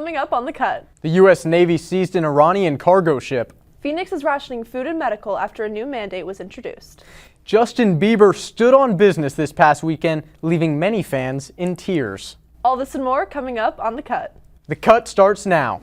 Coming up on The Cut. The U.S. Navy seized an Iranian cargo ship. Phoenix is rationing food and medical after a new mandate was introduced. Justin Bieber stood on business this past weekend, leaving many fans in tears. All this and more coming up on The Cut. The Cut starts now.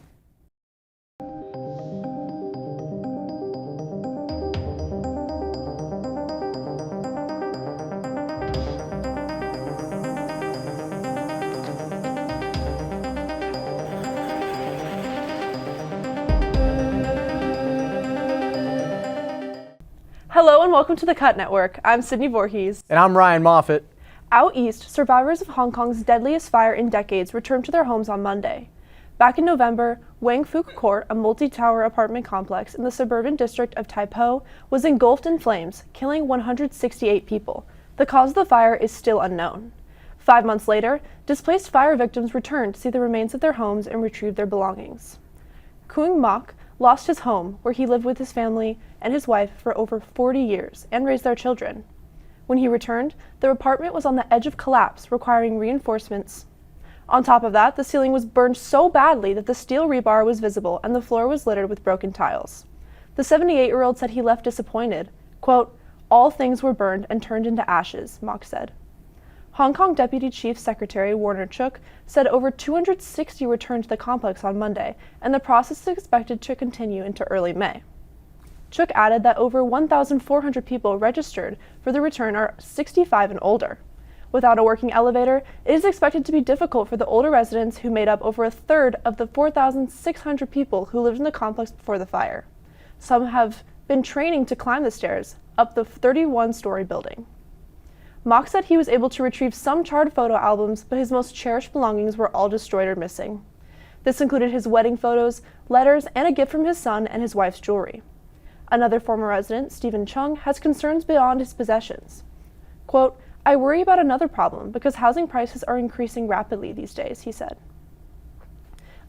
Hello and welcome to the Cut Network. I'm Sydney Voorhees. And I'm Ryan Moffat. Out east, survivors of Hong Kong's deadliest fire in decades returned to their homes on Monday. Back in November, Wang Fuk Court, a multi-tower apartment complex in the suburban district of Tai Po, was engulfed in flames, killing 168 people. The cause of the fire is still unknown. 5 months later, displaced fire victims returned to see the remains of their homes and retrieve their belongings. Kuang Mok lost his home, where he lived with his family and his wife for over 40 years and raised their children. When he returned, their apartment was on the edge of collapse, requiring reinforcements. On top of that, the ceiling was burned so badly that the steel rebar was visible and the floor was littered with broken tiles. The 78-year-old said he left disappointed. Quote, "All things were burned and turned into ashes," Mok said. Hong Kong Deputy Chief Secretary Warner Chook said over 260 returned to the complex on Monday, and the process is expected to continue into early May. Chook added that over 1,400 people registered for the return are 65 and older. Without a working elevator, it is expected to be difficult for the older residents who made up over a third of the 4,600 people who lived in the complex before the fire. Some have been training to climb the stairs up the 31-story building. Mok said he was able to retrieve some charred photo albums, but his most cherished belongings were all destroyed or missing. This included his wedding photos, letters, and a gift from his son and his wife's jewelry. Another former resident, Stephen Chung, has concerns beyond his possessions. Quote, "I worry about another problem because housing prices are increasing rapidly these days," he said.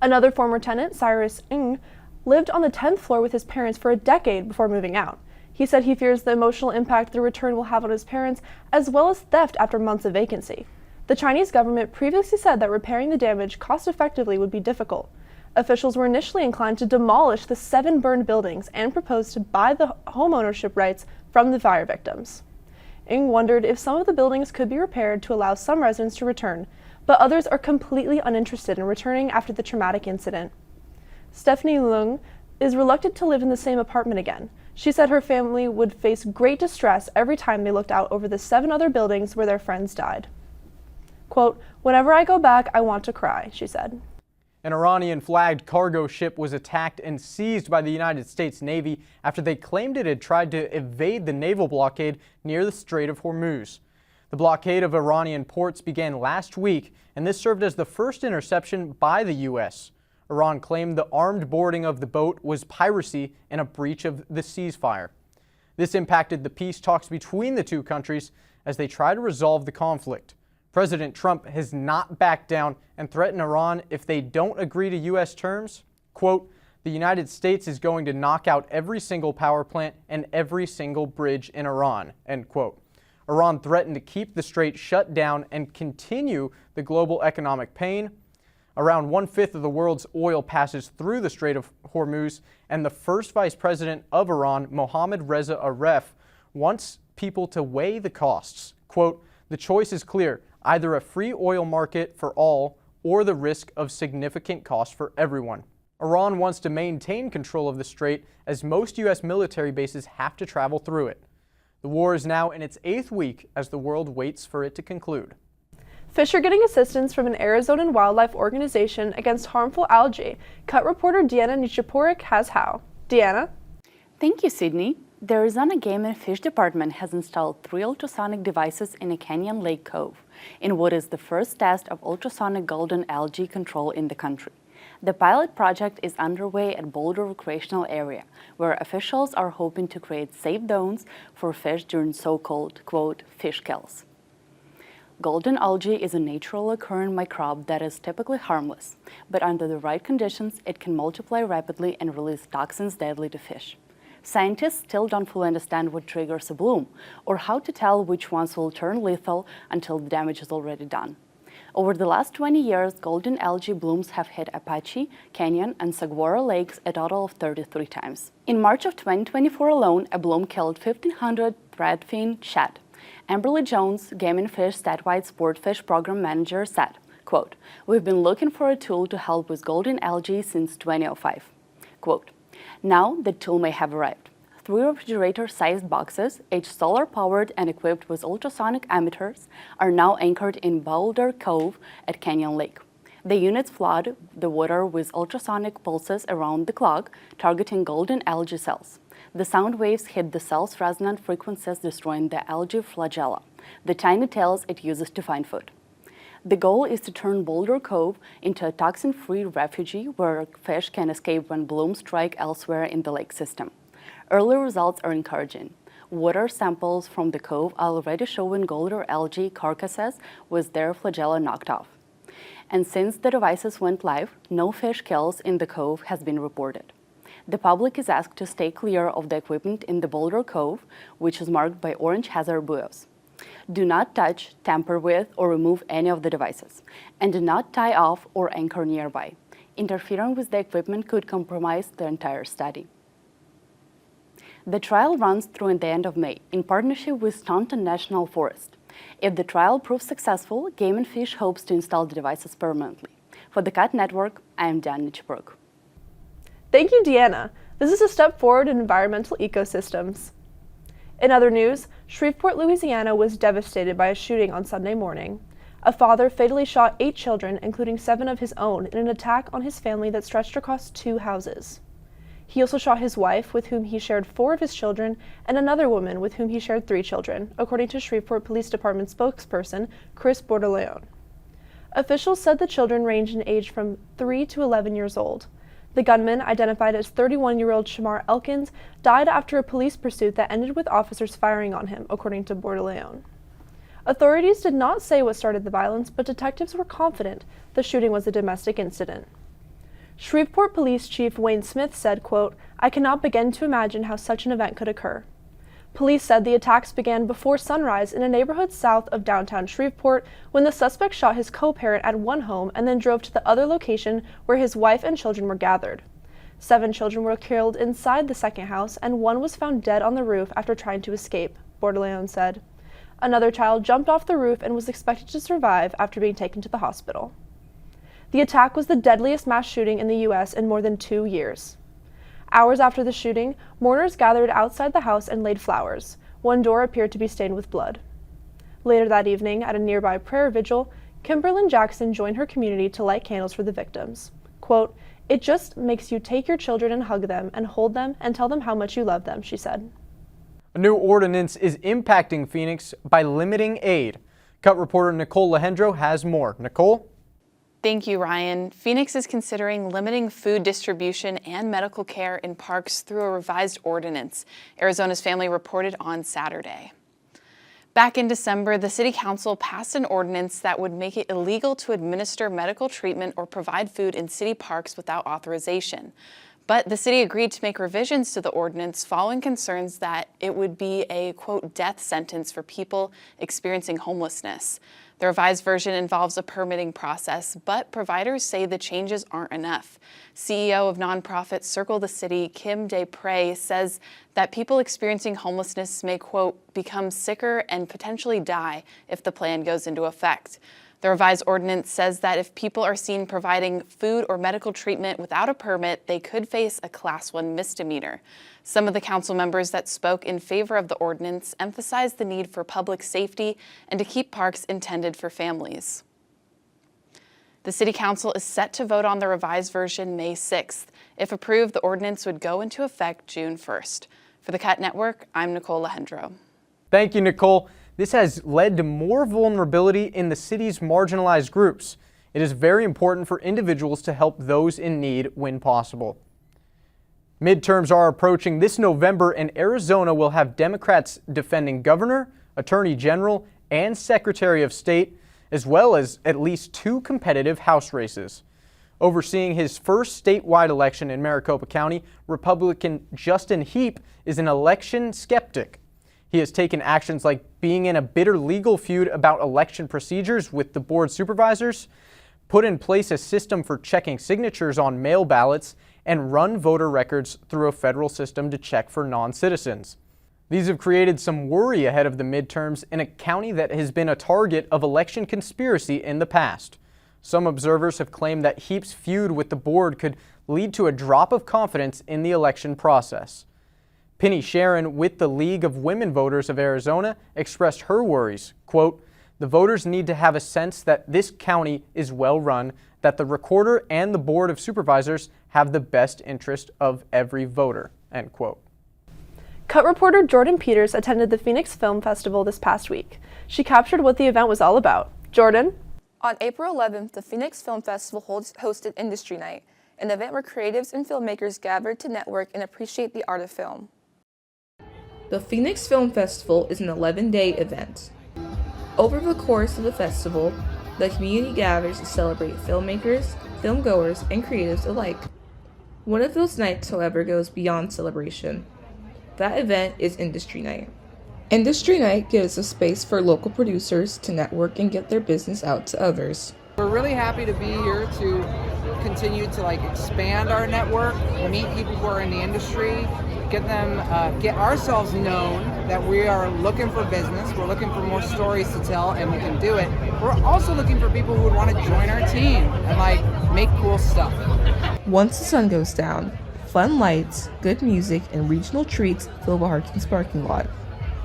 Another former tenant, Cyrus Ng, lived on the 10th floor with his parents for a decade before moving out. He said he fears the emotional impact the return will have on his parents, as well as theft after months of vacancy. The Chinese government previously said that repairing the damage cost-effectively would be difficult. Officials were initially inclined to demolish the 7 burned buildings and proposed to buy the homeownership rights from the fire victims. Ng wondered if some of the buildings could be repaired to allow some residents to return, but others are completely uninterested in returning after the traumatic incident. Stephanie Leung is reluctant to live in the same apartment again. She said her family would face great distress every time they looked out over the 7 other buildings where their friends died. Quote, "Whenever I go back, I want to cry," she said. An Iranian-flagged cargo ship was attacked and seized by the United States Navy after they claimed it had tried to evade the naval blockade near the Strait of Hormuz. The blockade of Iranian ports began last week, and this served as the first interception by the U.S. Iran claimed the armed boarding of the boat was piracy and a breach of the ceasefire. This impacted the peace talks between the two countries as they try to resolve the conflict. President Trump has not backed down and threatened Iran if they don't agree to U.S. terms. Quote, "The United States is going to knock out every single power plant and every single bridge in Iran," end quote. Iran threatened to keep the strait shut down and continue the global economic pain. Around 1/5 of the world's oil passes through the Strait of Hormuz, and the first vice president of Iran, Mohammad Reza Aref, wants people to weigh the costs. Quote, "The choice is clear, either a free oil market for all or the risk of significant cost for everyone." Iran wants to maintain control of the strait as most U.S. military bases have to travel through it. The war is now in its 8th week as the world waits for it to conclude. Fish are getting assistance from an Arizonan wildlife organization against harmful algae. Cut reporter Deanna Nichaporik has how. Deanna? Thank you, Sydney. The Arizona Game and Fish Department has installed 3 ultrasonic devices in a Canyon Lake Cove in what is the first test of ultrasonic golden algae control in the country. The pilot project is underway at Boulder Recreational Area, where officials are hoping to create safe zones for fish during so-called, quote, fish kills. Golden algae is a naturally occurring microbe that is typically harmless, but under the right conditions, it can multiply rapidly and release toxins deadly to fish. Scientists still don't fully understand what triggers a bloom, or how to tell which ones will turn lethal until the damage is already done. Over the last 20 years, golden algae blooms have hit Apache, Canyon, and Saguaro lakes a total of 33 times. In March of 2024 alone, a bloom killed 1,500 threadfin shad. Amberly Jones, Game and Fish statewide sportfish program manager, said, quote, "We've been looking for a tool to help with golden algae since 2005. Quote, "Now the tool may have arrived. 3 refrigerator-sized boxes, each solar-powered and equipped with ultrasonic emitters, are now anchored in Boulder Cove at Canyon Lake. The units flood the water with ultrasonic pulses around the clock, targeting golden algae cells. The sound waves hit the cell's resonant frequencies, destroying the algae flagella, the tiny tails it uses to find food. The goal is to turn Boulder Cove into a toxin-free refuge where fish can escape when blooms strike elsewhere in the lake system. Early results are encouraging. Water samples from the cove are already showing golden algae carcasses with their flagella knocked off. And since the devices went live, no fish kills in the cove has been reported. The public is asked to stay clear of the equipment in the Boulder Cove, which is marked by orange hazard buoys. Do not touch, tamper with, or remove any of the devices, and do not tie off or anchor nearby. Interfering with the equipment could compromise the entire study." The trial runs through the end of May in partnership with Staunton National Forest. If the trial proves successful, Game and Fish hopes to install the devices permanently. For the Cut Network, I am Diana Chibrook. Thank you, Deanna. This is a step forward in environmental ecosystems. In other news, Shreveport, Louisiana was devastated by a shooting on Sunday morning. A father fatally shot 8 children, including 7 of his own, in an attack on his family that stretched across 2 houses. He also shot his wife, with whom he shared 4 of his children, and another woman with whom he shared 3 children, according to Shreveport Police Department spokesperson Chris Bordelon. Officials said the children ranged in age from 3 to 11 years old. The gunman, identified as 31-year-old Shamar Elkins, died after a police pursuit that ended with officers firing on him, according to Bordelon. Authorities did not say what started the violence, but detectives were confident the shooting was a domestic incident. Shreveport Police Chief Wayne Smith said, quote, "I cannot begin to imagine how such an event could occur." Police said the attacks began before sunrise in a neighborhood south of downtown Shreveport when the suspect shot his co-parent at one home and then drove to the other location where his wife and children were gathered. 7 children were killed inside the second house and 1 was found dead on the roof after trying to escape, Bordelon said. Another child jumped off the roof and was expected to survive after being taken to the hospital. The attack was the deadliest mass shooting in the U.S. in more than 2 years. Hours after the shooting, mourners gathered outside the house and laid flowers. One door appeared to be stained with blood. Later that evening, at a nearby prayer vigil, Kimberlyn Jackson joined her community to light candles for the victims. Quote, "It just makes you take your children and hug them and hold them and tell them how much you love them," she said. A new ordinance is impacting Phoenix by limiting aid. Cut reporter Nicole Lehendro has more. Nicole? Thank you, Ryan. Phoenix is considering limiting food distribution and medical care in parks through a revised ordinance, Arizona's Family reported on Saturday. Back in December, the City Council passed an ordinance that would make it illegal to administer medical treatment or provide food in city parks without authorization. But the city agreed to make revisions to the ordinance following concerns that it would be a, quote, death sentence for people experiencing homelessness. The revised version involves a permitting process, but providers say the changes aren't enough. CEO of nonprofit Circle the City, Kim DePrey, says that people experiencing homelessness may, quote, become sicker and potentially die if the plan goes into effect. The revised ordinance says that if people are seen providing food or medical treatment without a permit, they could face a Class 1 misdemeanor. Some of the council members that spoke in favor of the ordinance emphasized the need for public safety and to keep parks intended for families. The City Council is set to vote on the revised version May 6th. If approved, the ordinance would go into effect June 1st. For the Cut Network, I'm Nicole Lehendro. Thank you, Nicole. This has led to more vulnerability in the city's marginalized groups. It is very important for individuals to help those in need when possible. Midterms are approaching this November, and Arizona will have Democrats defending governor, attorney general, and secretary of state, as well as at least 2 competitive House races. Overseeing his first statewide election in Maricopa County, Republican Justin Heap is an election skeptic. He has taken actions like being in a bitter legal feud about election procedures with the board supervisors, put in place a system for checking signatures on mail ballots, and run voter records through a federal system to check for non-citizens. These have created some worry ahead of the midterms in a county that has been a target of election conspiracy in the past. Some observers have claimed that Heap's feud with the board could lead to a drop of confidence in the election process. Penny Sharon with the League of Women Voters of Arizona expressed her worries, quote, "The voters need to have a sense that this county is well run, that the recorder and the board of supervisors have the best interest of every voter," end quote. Cut reporter Jordan Peters attended the Phoenix Film Festival this past week. She captured what the event was all about. Jordan? On April 11th, the Phoenix Film Festival hosted Industry Night, an event where creatives and filmmakers gathered to network and appreciate the art of film. The Phoenix Film Festival is an 11-day event. Over the course of the festival, the community gathers to celebrate filmmakers, filmgoers, and creatives alike. One of those nights, however, goes beyond celebration. That event is Industry Night. Industry Night gives a space for local producers to network and get their business out to others. We're really happy to be here to continue to expand our network, meet people who are in the industry, get ourselves known that we are looking for business. We're looking for more stories to tell, and we can do it. We're also looking for people who would want to join our team and make cool stuff. Once the sun goes down, fun lights, good music, and regional treats fill the Harkins parking lot,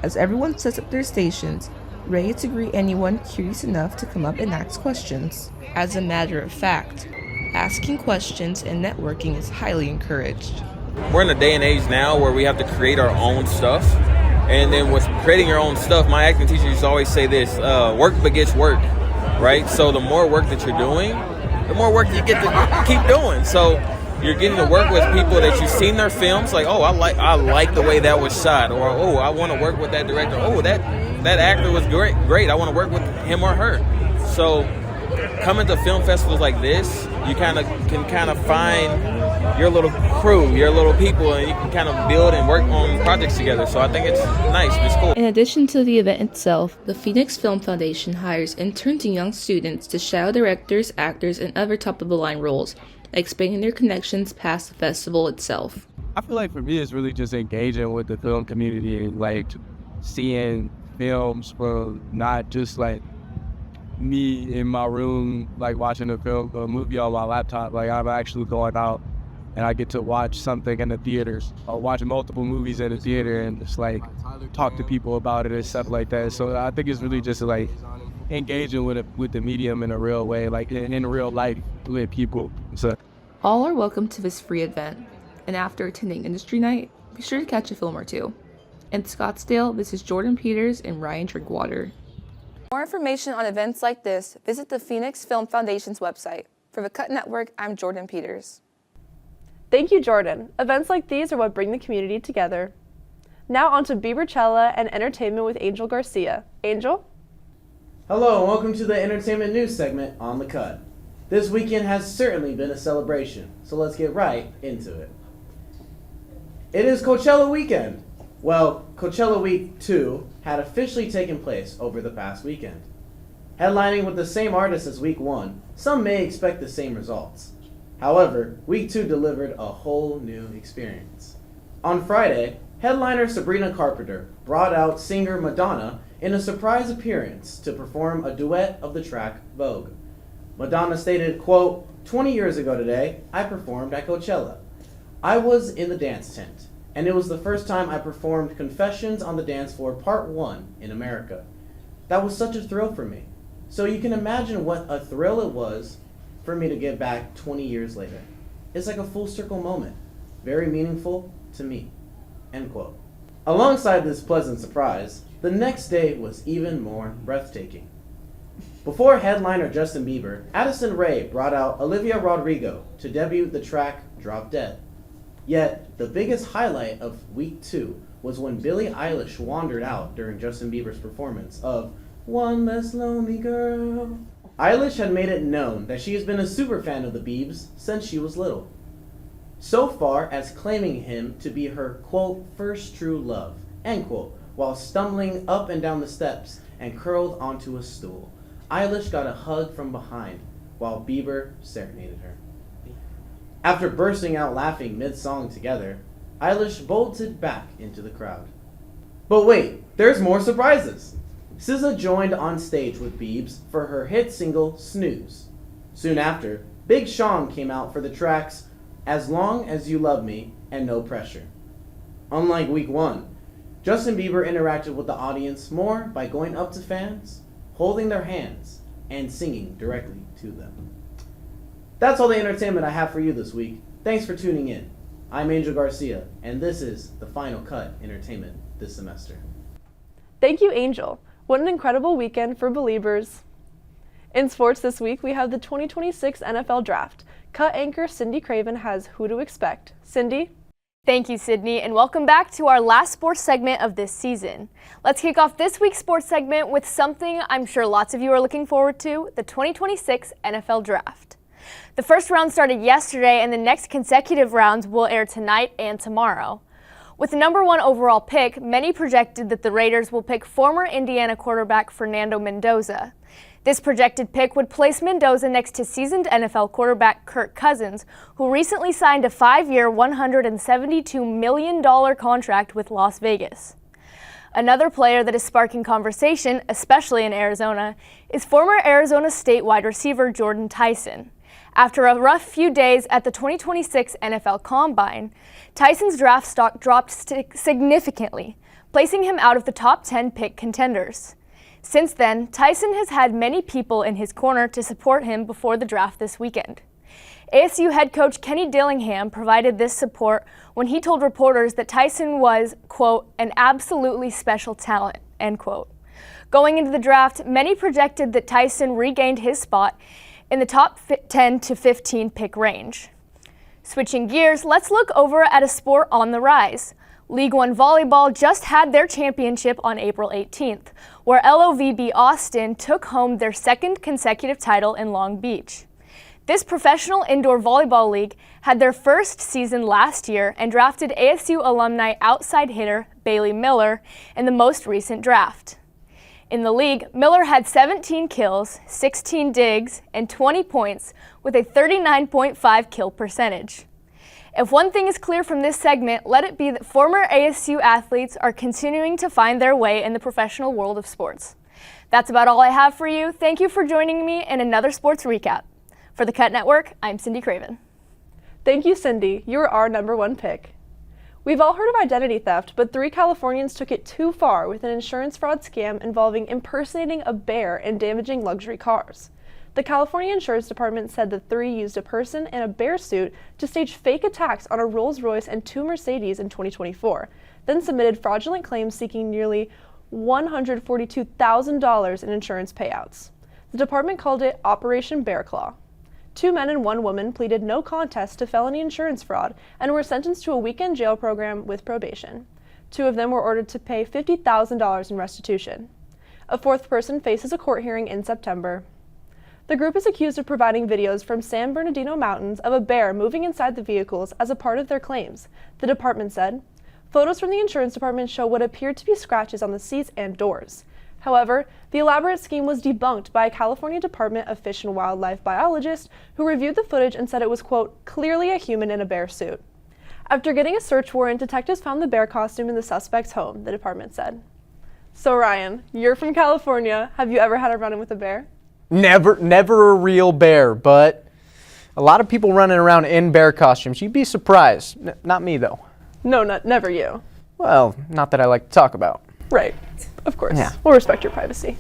as everyone sets up their stations, ready to greet anyone curious enough to come up and ask questions. As a matter of fact, asking questions and networking is highly encouraged. We're in a day and age now where we have to create our own stuff. And then with creating your own stuff, my acting teacher used to always say this, work begets work, right? So the more work that you're doing, the more work you get to keep doing. So you're getting to work with people that you've seen their films, like, oh, I like the way that was shot, or oh, I want to work with that director. Oh, that actor was great. I want to work with him or her. So coming to film festivals like this, you can find your little crew, your little people, and you can kind of build and work on projects together. So I think it's nice. It's cool. In addition to the event itself, the Phoenix Film Foundation hires interns and young students to shadow directors, actors, and other top-of-the-line roles, expanding their connections past the festival itself. I feel like for me, it's really just engaging with the film community, seeing films from not just me in my room, watching a movie on my laptop. I'm actually going out and I get to watch something in the theaters, or watch multiple movies in the theater and just talk to people about it and stuff like that. So I think it's really just engaging with the medium in a real way, in real life with people. So all are welcome to this free event, and after attending Industry Night, be sure to catch a film or two. In Scottsdale, this is Jordan Peters and Ryan Drinkwater. For more information on events like this, visit the Phoenix Film Foundation's website. For the Cut Network, I'm Jordan Peters. Thank you, Jordan. Events like these are what bring the community together. Now on to Biebercella and entertainment with Angel Garcia. Angel? Hello and welcome to the entertainment news segment on The Cut. This weekend has certainly been a celebration, so let's get right into it. It is Coachella weekend. Well, Coachella Week 2 had officially taken place over the past weekend. Headlining with the same artists as Week 1, some may expect the same results. However, Week 2 delivered a whole new experience. On Friday, headliner Sabrina Carpenter brought out singer Madonna in a surprise appearance to perform a duet of the track Vogue. Madonna stated, quote, 20 years ago today, I performed at Coachella. I was in the dance tent, and it was the first time I performed Confessions on the Dance Floor Part 1 in America. That was such a thrill for me. So you can imagine what a thrill it was for me to get back 20 years later. It's like a full circle moment, very meaningful to me, end quote. Alongside this pleasant surprise, the next day was even more breathtaking. Before headliner Justin Bieber, Addison Rae brought out Olivia Rodrigo to debut the track Drop Dead. Yet, the biggest highlight of Week 2 was when Billie Eilish wandered out during Justin Bieber's performance of One Less Lonely Girl. Eilish had made it known that she has been a super fan of the Biebs since she was little. So far as claiming him to be her, quote, first true love, end quote, while stumbling up and down the steps and curled onto a stool. Eilish got a hug from behind while Bieber serenaded her. After bursting out laughing mid-song together, Eilish bolted back into the crowd. But wait, there's more surprises! SZA joined on stage with Biebs for her hit single, Snooze. Soon after, Big Sean came out for the tracks As Long As You Love Me and No Pressure. Unlike week 1, Justin Bieber interacted with the audience more by going up to fans, holding their hands, and singing directly to them. That's all the entertainment I have for you this week. Thanks for tuning in. I'm Angel Garcia, and this is the Final Cut Entertainment this semester. Thank you, Angel. What an incredible weekend for Beliebers. In sports this week, we have the 2026 NFL Draft. Cut anchor Cindy Craven has Who to Expect. Cindy? Thank you, Sydney, and welcome back to our last sports segment of this season. Let's kick off this week's sports segment with something I'm sure lots of you are looking forward to, the 2026 NFL Draft. The first round started yesterday, and the next consecutive rounds will air tonight and tomorrow. With the number 1 overall pick, many projected that the Raiders will pick former Indiana quarterback Fernando Mendoza. This projected pick would place Mendoza next to seasoned NFL quarterback Kirk Cousins, who recently signed a 5-year, $172 million contract with Las Vegas. Another player that is sparking conversation, especially in Arizona, is former Arizona State wide receiver Jordan Tyson. After a rough few days at the 2026 NFL Combine, Tyson's draft stock dropped significantly, placing him out of the top 10 pick contenders. Since then, Tyson has had many people in his corner to support him before the draft this weekend. ASU head coach Kenny Dillingham provided this support when he told reporters that Tyson was, quote, an absolutely special talent, end quote. Going into the draft, many projected that Tyson regained his spot in the top 10 to 15 pick range. Switching gears, let's look over at a sport on the rise. League One Volleyball just had their championship on April 18th, where LOVB Austin took home their second consecutive title in Long Beach. This professional indoor volleyball league had their first season last year and drafted ASU alumni outside hitter Bailey Miller in the most recent draft. In the league, Miller had 17 kills, 16 digs, and 20 points with a 39.5 kill percentage. If one thing is clear from this segment, let it be that former ASU athletes are continuing to find their way in the professional world of sports. That's about all I have for you. Thank you for joining me in another sports recap. For the Cut Network, I'm Cindy Craven. Thank you, Cindy. You were our number 1 pick. We've all heard of identity theft, but 3 Californians took it too far with an insurance fraud scam involving impersonating a bear and damaging luxury cars. The California Insurance Department said the 3 used a person in a bear suit to stage fake attacks on a Rolls-Royce and 2 Mercedes in 2024, then submitted fraudulent claims seeking nearly $142,000 in insurance payouts. The department called it Operation Bear Claw. 2 men and 1 woman pleaded no contest to felony insurance fraud and were sentenced to a weekend jail program with probation. 2 of them were ordered to pay $50,000 in restitution. A 4th person faces a court hearing in September. The group is accused of providing videos from San Bernardino Mountains of a bear moving inside the vehicles as a part of their claims, the department said. Photos from the insurance department show what appeared to be scratches on the seats and doors. However, the elaborate scheme was debunked by a California Department of Fish and Wildlife biologist who reviewed the footage and said it was, quote, clearly a human in a bear suit. After getting a search warrant, detectives found the bear costume in the suspect's home, the department said. So Ryan, you're from California. Have you ever had a run-in with a bear? Never a real bear, but a lot of people running around in bear costumes. You'd be surprised. Not me, though. No, never you. Well, not that I like to talk about. Right. Of course. Yeah. We'll respect your privacy.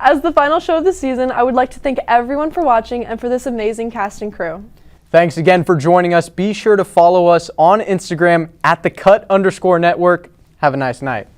As the final show of the season, I would like to thank everyone for watching and for this amazing cast and crew. Thanks again for joining us. Be sure to follow us on Instagram at @thecut_network. Have a nice night.